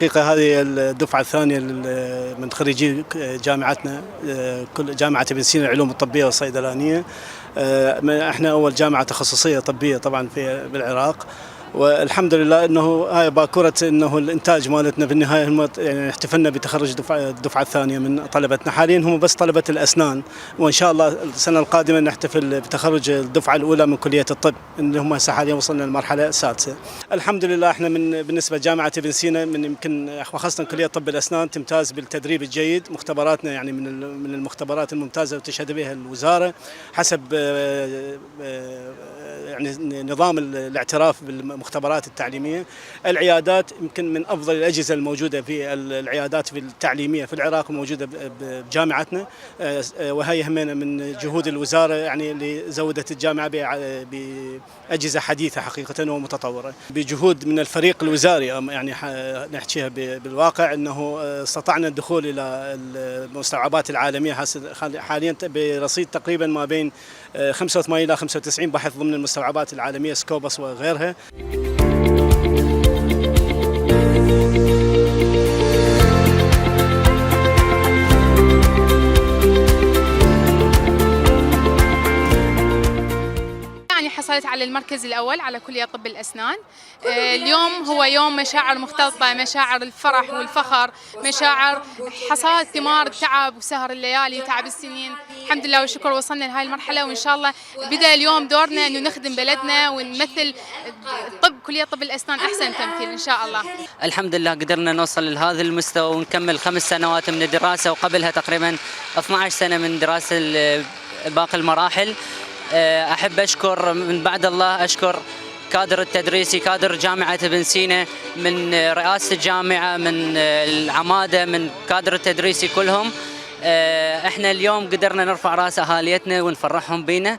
حقيقة هذه الدفعة الثانية من خريجي جامعتنا، كل جامعة ابن سينا العلوم الطبية والصيدلانية. احنا أول جامعة تخصصية طبية طبعا بالعراق، والحمد لله انه هاي باكوره انه الانتاج مالتنا بالنهايه يعني احتفلنا بتخرج الدفعه الثانيه من طلبتنا. حاليا هم بس طلبه الاسنان، وان شاء الله السنه القادمه نحتفل بتخرج الدفعه الاولى من كليه الطب، اللي هم هسه حاليا وصلنا للمرحله السادسه. الحمد لله احنا بالنسبه لجامعه ابن سينا يمكن خاصه كليه طب الاسنان تمتاز بالتدريب الجيد. مختبراتنا يعني من المختبرات الممتازه وتشهد بها الوزاره حسب يعني نظام الاعتراف بالمختبرات التعليميه. العيادات يمكن من افضل الاجهزه الموجوده في العيادات التعليميه في العراق، موجوده بجامعتنا، وهي همنا من جهود الوزاره يعني اللي زودت الجامعه باجهزه حديثه حقيقه ومتطوره. بجهود من الفريق الوزاري يعني نحكيها بالواقع انه استطعنا الدخول الى المستوعبات العالميه حاليا برصيد تقريبا ما بين 85 الى 95 بحث ضمن المستوعبات العالميه سكوبس وغيرها. حصلت على المركز الأول على كلية طب الأسنان. اليوم هو يوم مشاعر مختلطة، مشاعر الفرح والفخر، مشاعر حصاد ثمار التعب وسهر الليالي وتعب السنين. الحمد لله والشكر وصلنا لهاي المرحلة، وإن شاء الله بدأ اليوم دورنا إنه نخدم بلدنا ونمثل كلية طب الأسنان أحسن تمثيل إن شاء الله. الحمد لله قدرنا نوصل لهذا المستوى ونكمل 5 سنوات من الدراسة، وقبلها تقريبا 12 سنة من دراسة باقي المراحل. أحب أشكر من بعد الله، أشكر كادر التدريسي، كادر جامعة ابن سينا، من رئاسة الجامعة، من العمادة، من كادر التدريسي كلهم. احنا اليوم قدرنا نرفع راس أهاليتنا ونفرحهم بينا.